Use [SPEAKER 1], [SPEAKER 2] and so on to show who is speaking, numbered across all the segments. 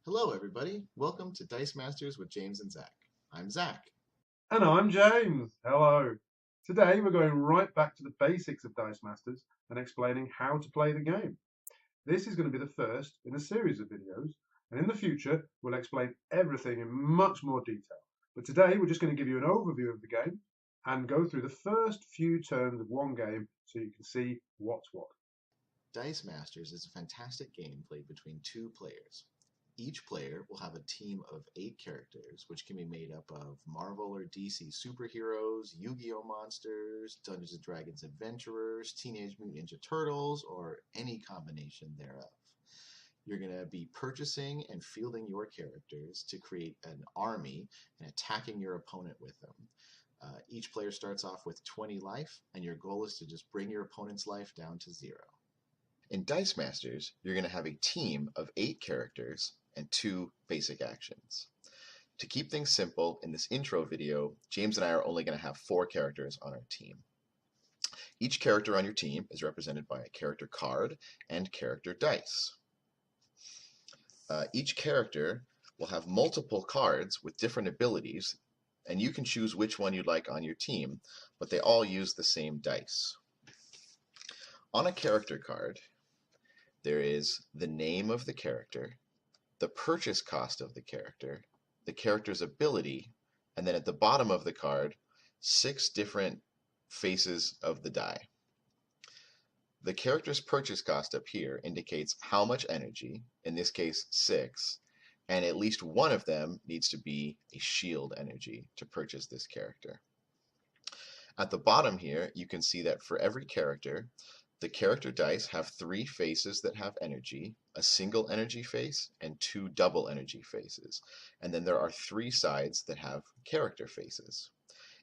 [SPEAKER 1] Hello, everybody. Welcome to Dice Masters with James and Zach. I'm Zach.
[SPEAKER 2] And I'm James. Hello. Today we're going right back to the basics of Dice Masters and explaining how to play the game. This is going to be the first in a series of videos, and in the future we'll explain everything in much more detail. But today we're just going to give you an overview of the game and go through the first few turns of one game so you can see what's what.
[SPEAKER 1] Dice Masters is a fantastic game played between two players. Each player will have a team of 8 characters, which can be made up of Marvel or DC superheroes, Yu-Gi-Oh monsters, Dungeons & Dragons adventurers, Teenage Mutant Ninja Turtles, or any combination thereof. You're going to be purchasing and fielding your characters to create an army and attacking your opponent with them. Each player starts off with 20 life, and your goal is to just bring your opponent's life down to 0. In Dice Masters, you're going to have a team of 8 characters and 2 basic actions. To keep things simple, in this intro video, James and I are only going to have 4 characters on our team. Each character on your team is represented by a character card and character dice. Each character will have multiple cards with different abilities, and you can choose which one you'd like on your team, but they all use the same dice. On a character card, there is the name of the character, the purchase cost of the character's ability, and then at the bottom of the card, 6 different faces of the die. The character's purchase cost up here indicates how much energy, in this case 6, and at least one of them needs to be a shield energy to purchase this character. At the bottom here, you can see that for every character, the character dice have 3 faces that have energy, a single energy face, and 2 double energy faces. And then there are 3 sides that have character faces.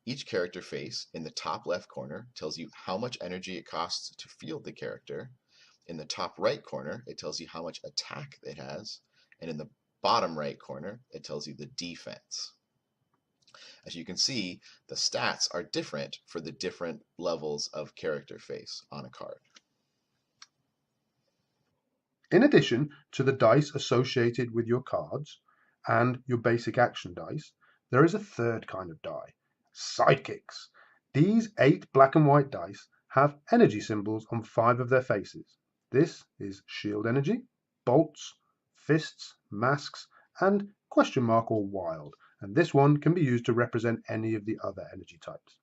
[SPEAKER 1] Each character face in the top left corner tells you how much energy it costs to field the character. In the top right corner, it tells you how much attack it has. And in the bottom right corner, it tells you the defense. As you can see, the stats are different for the different levels of character face on a card.
[SPEAKER 2] In addition to the dice associated with your cards and your basic action dice, there is a third kind of die, sidekicks. These 8 black and white dice have energy symbols on 5 of their faces. This is shield energy, bolts, fists, masks, and question mark or wild. And this one can be used to represent any of the other energy types.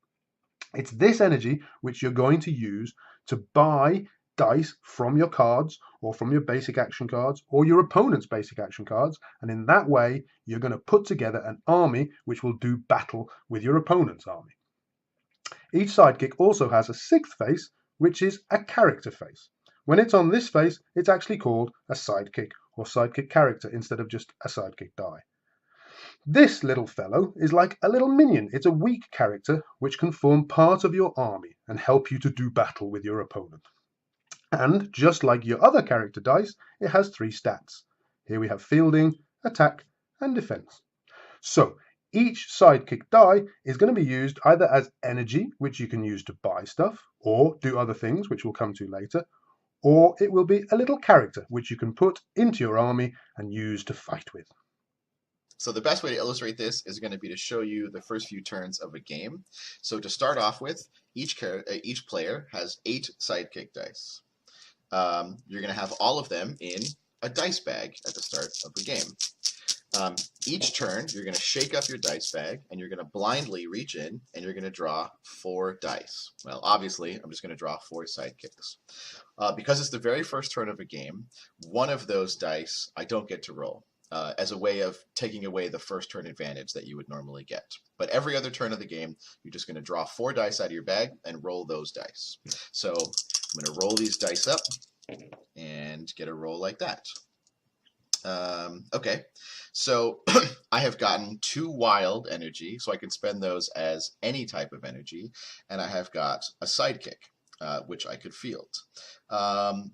[SPEAKER 2] It's this energy which you're going to use to buy dice from your cards or from your basic action cards or your opponent's basic action cards, and in that way you're going to put together an army which will do battle with your opponent's army. Each sidekick also has a 6th face, which is a character face. When it's on this face, it's actually called a sidekick or sidekick character instead of just a sidekick die. This little fellow is like a little minion. It's a weak character which can form part of your army and help you to do battle with your opponent. And just like your other character dice, it has 3 stats. Here we have fielding, attack, and defense. So each sidekick die is going to be used either as energy, which you can use to buy stuff, or do other things, which we'll come to later, or it will be a little character which you can put into your army and use to fight with.
[SPEAKER 1] So the best way to illustrate this is going to be to show you the first few turns of a game. So to start off with, each player has 8 sidekick dice. You're going to have all of them in a dice bag at the start of the game. Each turn, you're going to shake up your dice bag, and you're going to blindly reach in, and you're going to draw 4 dice. Well, obviously, I'm just going to draw 4 sidekicks. Because it's the very first turn of a game, one of those dice I don't get to roll. As a way of taking away the first turn advantage that you would normally get. But every other turn of the game, you're just going to draw 4 dice out of your bag and roll those dice. So I'm going to roll these dice up and get a roll like that. Okay, so I have gotten 2 wild energy, so I can spend those as any type of energy, and I have got a sidekick. Which I could field.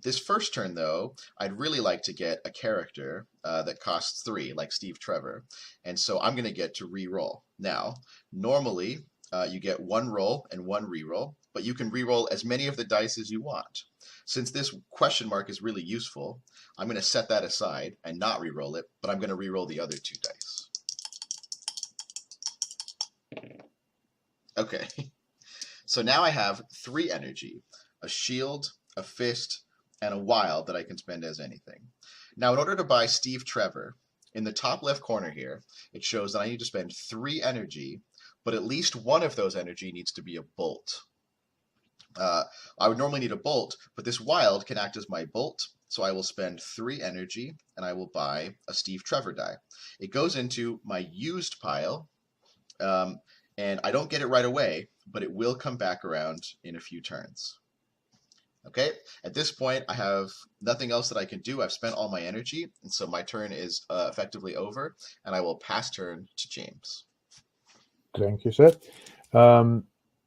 [SPEAKER 1] This first turn, though, I'd really like to get a character that costs 3, like Steve Trevor, and so I'm going to get to re-roll. Now, normally, you get 1 roll and 1 re-roll. but you can re-roll as many of the dice as you want. Since this question mark is really useful, I'm going to set that aside and not re-roll it, but I'm going to re-roll the other 2 dice. Okay, so now I have 3 energy, a shield, a fist, and a wild that I can spend as anything. Now, in order to buy Steve Trevor, in the top left corner here, it shows that I need to spend 3 energy, but at least one of those energy needs to be a bolt. I would normally need a bolt, but this wild can act as my bolt, so I will spend 3 energy, and I will buy a Steve Trevor die. It goes into my used pile, and I don't get it right away, but it will come back around in a few turns. Okay, at this point, I have nothing else that I can do. I've spent all my energy, and so my turn is effectively over, and I will pass turn to James.
[SPEAKER 3] Thank you, sir.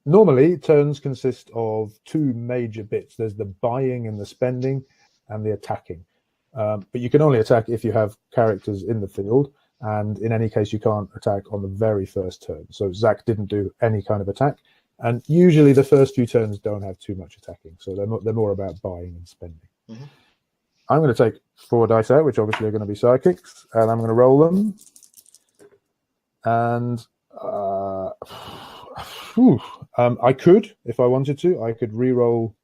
[SPEAKER 3] Normally, turns consist of 2 major bits. There's the buying and the spending, and the attacking. But you can only attack if you have characters in the field, and in any case, you can't attack on the very first turn. So Zack didn't do any kind of attack. And usually the first few turns don't have too much attacking, so they're more about buying and spending. Mm-hmm. I'm going to take 4 dice out, which obviously are going to be sidekicks, and I'm going to roll them. And I could, if I wanted to, I could re-roll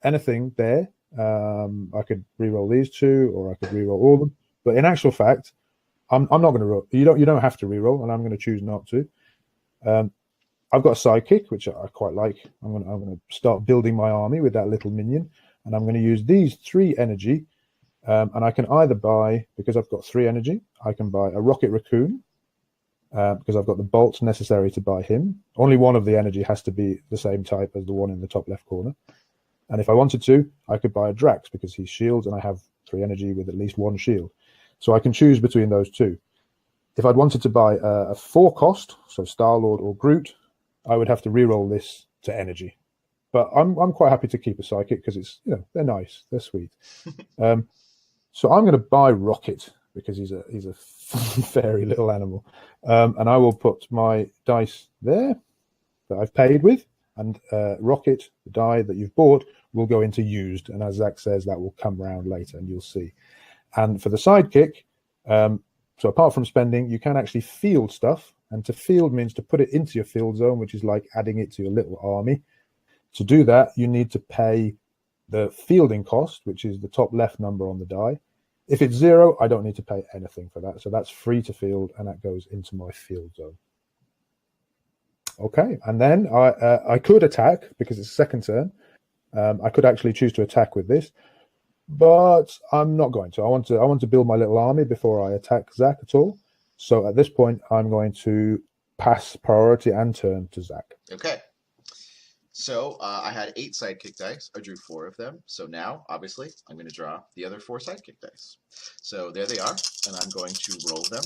[SPEAKER 3] anything there. I could re-roll these 2, or I could re-roll all of them. But in actual fact, I'm not going to roll. You don't have to re-roll, and I'm going to choose not to. I've got a sidekick, which I quite like. I'm going to start building my army with that little minion, and I'm going to use these 3 energy, and I can either buy, because I've got 3 energy, I can buy a rocket raccoon, because I've got the bolts necessary to buy him. Only one of the energy has to be the same type as the one in the top left corner. And if I wanted to, I could buy a Drax, because he's shields, and I have 3 energy with at least 1 shield. So I can choose between those 2. If I'd wanted to buy a 4 cost, so Star-Lord or Groot, I would have to re-roll this to energy. But I'm quite happy to keep a psychic, because it's, they're nice, they're sweet. So I'm going to buy Rocket, because he's a fairy little animal, and I will put my dice there that I've paid with, and Rocket, the die that you've bought, will go into used, and as Zack says, that will come round later, and you'll see. And for the sidekick, so apart from spending, you can actually field stuff. And to field means to put it into your field zone, which is like adding it to your little army. To do that, you need to pay the fielding cost, which is the top left number on the die. If it's 0, I don't need to pay anything for that. So that's free to field, and that goes into my field zone. Okay, and then I could attack, because it's second turn. I could actually choose to attack with this, but I'm not going to. I want to build my little army before I attack Zack at all. So at this point, I'm going to pass priority and turn to Zack.
[SPEAKER 1] Okay. So I had 8 sidekick dice. I drew 4 of them. So now, obviously, I'm going to draw the other 4 sidekick dice. So there they are, and I'm going to roll them.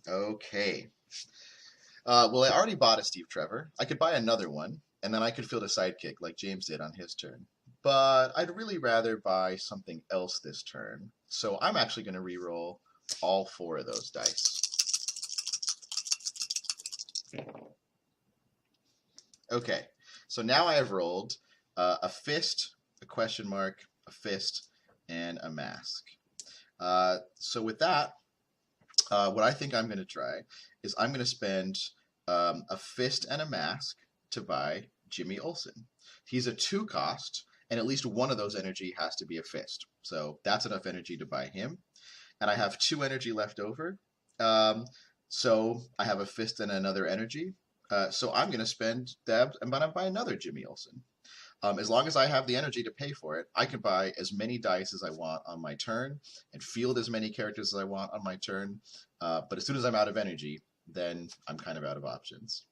[SPEAKER 1] Okay. Well, I already bought a Steve Trevor. I could buy another one, and then I could field a sidekick like James did on his turn. But I'd really rather buy something else this turn. So I'm actually going to re-roll all 4 of those dice. Okay, so now I have rolled a fist, a question mark, a fist, and a mask. So with that, what I think I'm going to try is I'm going to spend a fist and a mask to buy Jimmy Olsen. He's a 2 cost, and at least one of those energy has to be a fist. So that's enough energy to buy him. And I have 2 energy left over. So I have a fist and another energy. So I'm going to spend that, and buy another Jimmy Olsen. As long as I have the energy to pay for it, I can buy as many dice as I want on my turn and field as many characters as I want on my turn. But as soon as I'm out of energy, then I'm kind of out of options.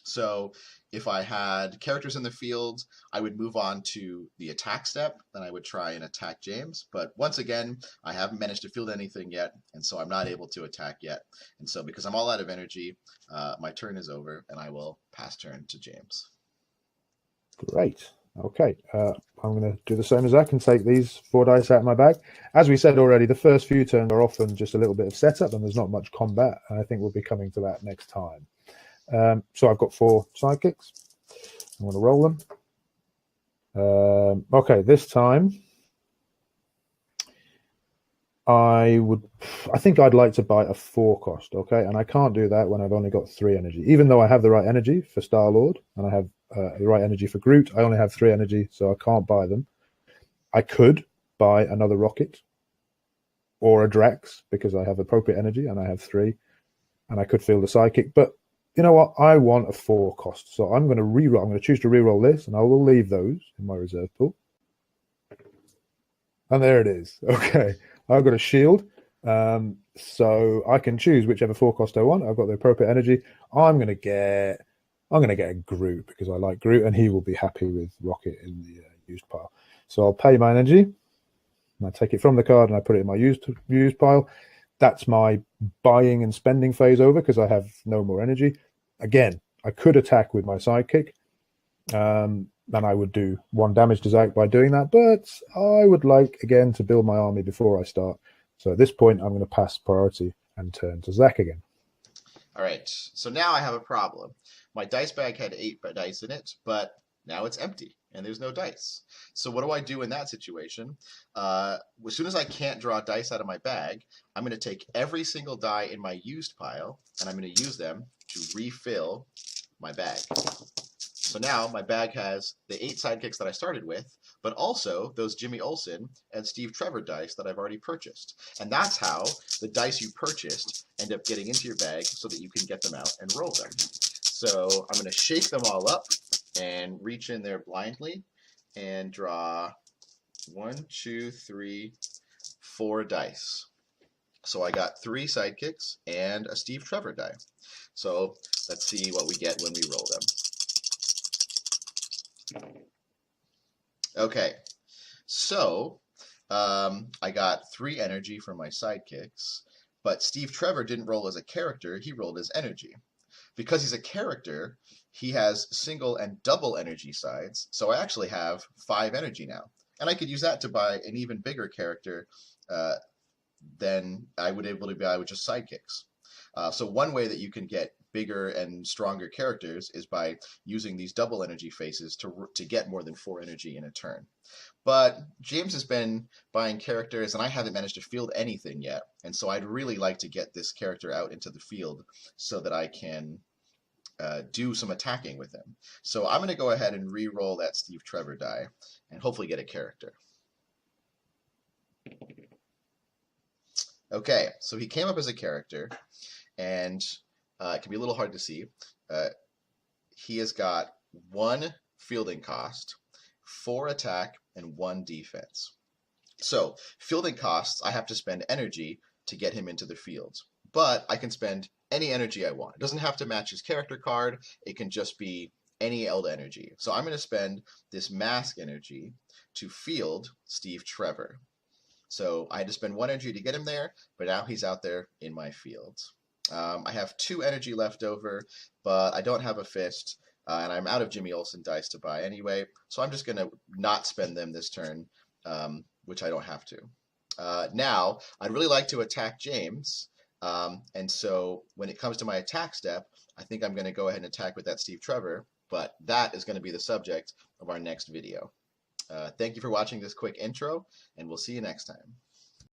[SPEAKER 1] So if I had characters in the field, I would move on to the attack step. Then I would try and attack James. But once again, I haven't managed to field anything yet, and so I'm not able to attack yet. And so because I'm all out of energy, my turn is over, and I will pass turn to James.
[SPEAKER 3] Great. Okay. I'm going to do the same as Zack and take these 4 dice out of my bag. As we said already, the first few turns are often just a little bit of setup, and there's not much combat. And I think we'll be coming to that next time. So I've got 4 sidekicks. I'm going to roll them. Okay, this time I think I'd like to buy a 4 cost, okay? And I can't do that when I've only got 3 energy. Even though I have the right energy for Star-Lord and I have the right energy for Groot, I only have 3 energy, so I can't buy them. I could buy another rocket or a Drax because I have appropriate energy and I have 3, and I could field the sidekick. But you know what? I want a 4 cost, so I'm going to reroll. I'm going to choose to reroll this, and I will leave those in my reserve pool. And there it is. Okay, I've got a shield, so I can choose whichever 4 cost I want. I've got the appropriate energy. I'm going to get a Groot because I like Groot, and he will be happy with Rocket in the used pile. So I'll pay my energy, and I take it from the card and I put it in my used pile. That's my buying and spending phase over because I have no more energy. Again, I could attack with my sidekick, and I would do 1 damage to Zack by doing that, but I would like, again, to build my army before I start. So at this point, I'm going to pass priority and turn to Zack again.
[SPEAKER 1] All right, so now I have a problem. My dice bag had 8 dice in it, but now it's empty and there's no dice. So what do I do in that situation? As soon as I can't draw dice out of my bag, I'm going to take every single die in my used pile and I'm going to use them to refill my bag. So now my bag has the 8 sidekicks that I started with, but also those Jimmy Olsen and Steve Trevor dice that I've already purchased. And that's how the dice you purchased end up getting into your bag so that you can get them out and roll them. So I'm going to shake them all up and reach in there blindly and draw 1, 2, 3, 4 dice. So I got 3 sidekicks and a Steve Trevor die. So let's see what we get when we roll them. Okay, so I got 3 energy from my sidekicks, but Steve Trevor didn't roll as a character, he rolled as energy. Because he's a character, he has single and double energy sides, so I actually have 5 energy now. And I could use that to buy an even bigger character than I would be able to buy with just sidekicks. So one way that you can get bigger and stronger characters is by using these double energy faces to get more than 4 energy in a turn. But James has been buying characters, and I haven't managed to field anything yet. And so I'd really like to get this character out into the field so that I can do some attacking with him. So I'm going to go ahead and re-roll that Steve Trevor die and hopefully get a character. Okay, so he came up as a character, and it can be a little hard to see. He has got 1 fielding cost, 4 attack, and 1 defense. So fielding costs, I have to spend energy to get him into the field. But I can spend any energy I want. It doesn't have to match his character card. It can just be any Eld energy. So I'm going to spend this mask energy to field Steve Trevor. So I had to spend 1 energy to get him there, but now he's out there in my field. I have 2 energy left over, but I don't have a fist, and I'm out of Jimmy Olsen dice to buy anyway, so I'm just going to not spend them this turn, which I don't have to. Now, I'd really like to attack James, and so when it comes to my attack step, I think I'm going to go ahead and attack with that Steve Trevor, but that is going to be the subject of our next video. Thank you for watching this quick intro, and we'll see you next time.